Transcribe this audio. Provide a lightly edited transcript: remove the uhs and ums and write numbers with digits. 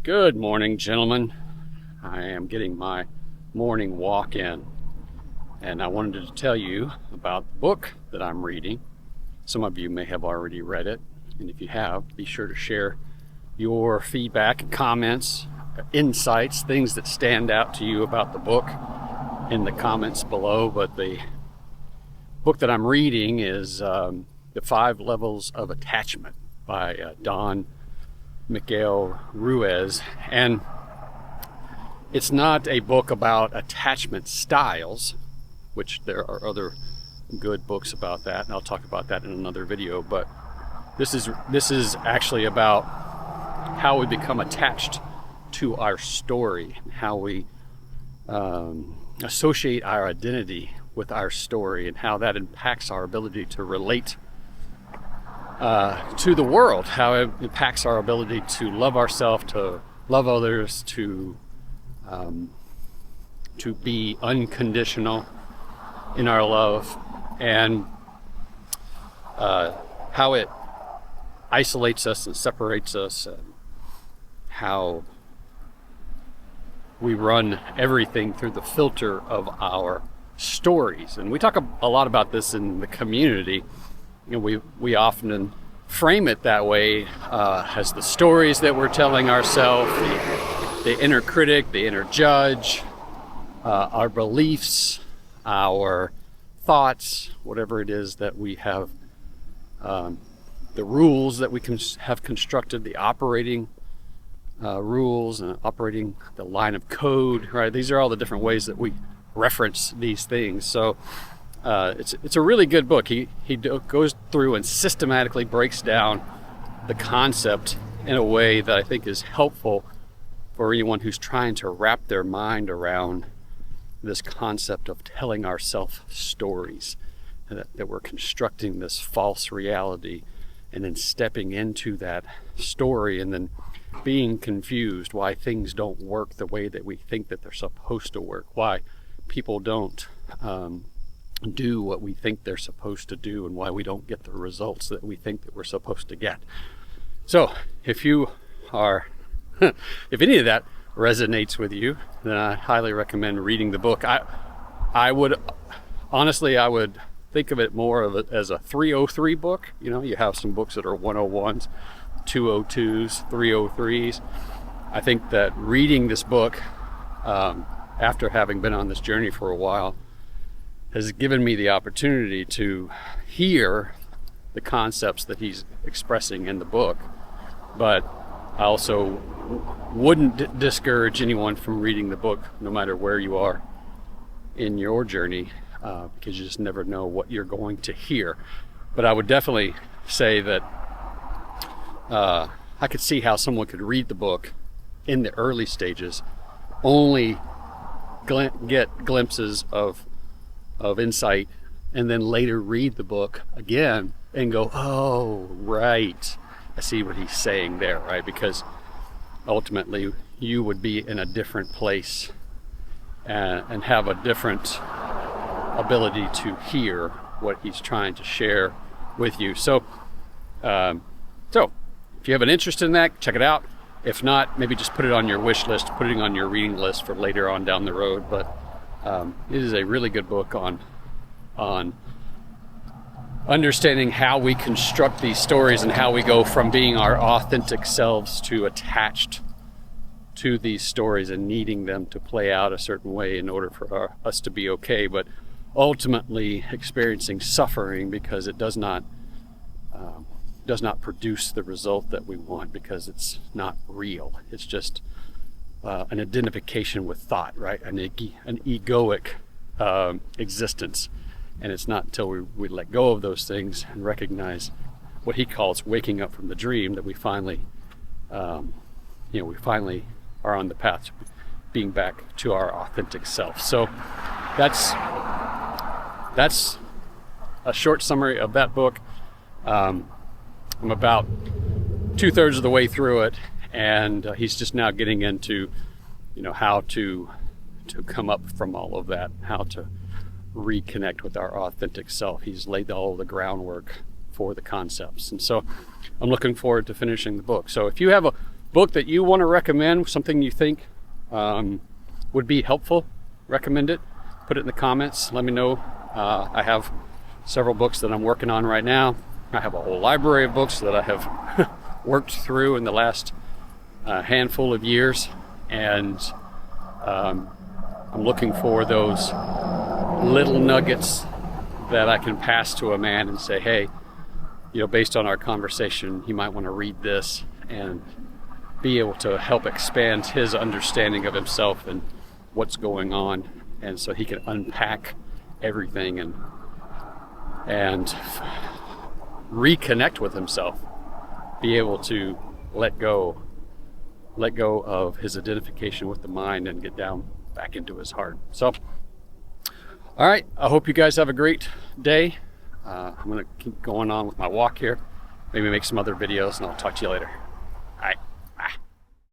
Good morning, gentlemen. I am getting my morning walk in, and I wanted to tell you about the book that I'm reading. Some of you may have already read it, and if you have, be sure to share your feedback and comments, insights, things that stand out to you about the book in the comments below. But the book that I'm reading is The 5 Levels of Attachment by Don Miguel Ruiz, and it's not a book about attachment styles, which there are other good books about that, and I'll talk about that in another video. But this is actually about how we become attached to our story, how we associate our identity with our story, and how that impacts our ability to relate to the world, how it impacts our ability to love ourselves, to love others, to be unconditional in our love, and how it isolates us and separates us, and how we run everything through the filter of our stories. And we talk a lot about this in the community. You know, we often frame it that way, as the stories that we're telling ourselves, the inner critic, the inner judge, our beliefs, our thoughts, whatever it is that we have, the rules that we can have constructed, the operating rules and operating the line of code, right? These are all the different ways that we reference these things. So it's a really good book. He goes through and systematically breaks down the concept in a way that I think is helpful for anyone who's trying to wrap their mind around this concept of telling ourselves stories, that we're constructing this false reality and then stepping into that story and then being confused why things don't work the way that we think that they're supposed to work, why people don't do what we think they're supposed to do, and why we don't get the results that we think that we're supposed to get. So if you are if any of that resonates with you, then I highly recommend reading the book. I would think of it more of it as a 303 book. You know, you have some books that are 101s, 202s, 303s. I think that reading this book, after having been on this journey for a while, has given me the opportunity to hear the concepts that he's expressing in the book. But I also wouldn't discourage anyone from reading the book, no matter where you are in your journey, because you just never know what you're going to hear. But I would definitely say that I could see how someone could read the book in the early stages, only get glimpses of insight, and then later read the book again and go, oh, right, I see what he's saying there, right? Because ultimately you would be in a different place and have a different ability to hear what he's trying to share with you. So if you have an interest in that, check it out. If not, maybe just put it on your wish list, put it on your reading list for later on down the road. But it is a really good book on understanding how we construct these stories and how we go from being our authentic selves to attached to these stories and needing them to play out a certain way in order for us to be okay, but ultimately experiencing suffering because it does not produce the result that we want, because it's not real. It's just an identification with thought, right? An egoic existence. And it's not until we let go of those things and recognize what he calls waking up from the dream that we finally are on the path to being back to our authentic self. So that's a short summary of that book. I'm about 2/3 of the way through it, and he's just now getting into, how to come up from all of that, how to reconnect with our authentic self. He's laid all the groundwork for the concepts, and so I'm looking forward to finishing the book. So if you have book that you want to recommend, something you think would be helpful, recommend it. Put it in the comments. Let me know. I have several books that I'm working on right now. I have a whole library of books that I have worked through in the last handful of years, and I'm looking for those little nuggets that I can pass to a man and say, hey, you know, based on our conversation, you might want to read this, and be able to help expand his understanding of himself and what's going on, and so he can unpack everything and reconnect with himself, be able to let go of his identification with the mind and get down back into his heart. So, all right, I hope you guys have a great day. I'm gonna keep going on with my walk here, maybe make some other videos, and I'll talk to you later.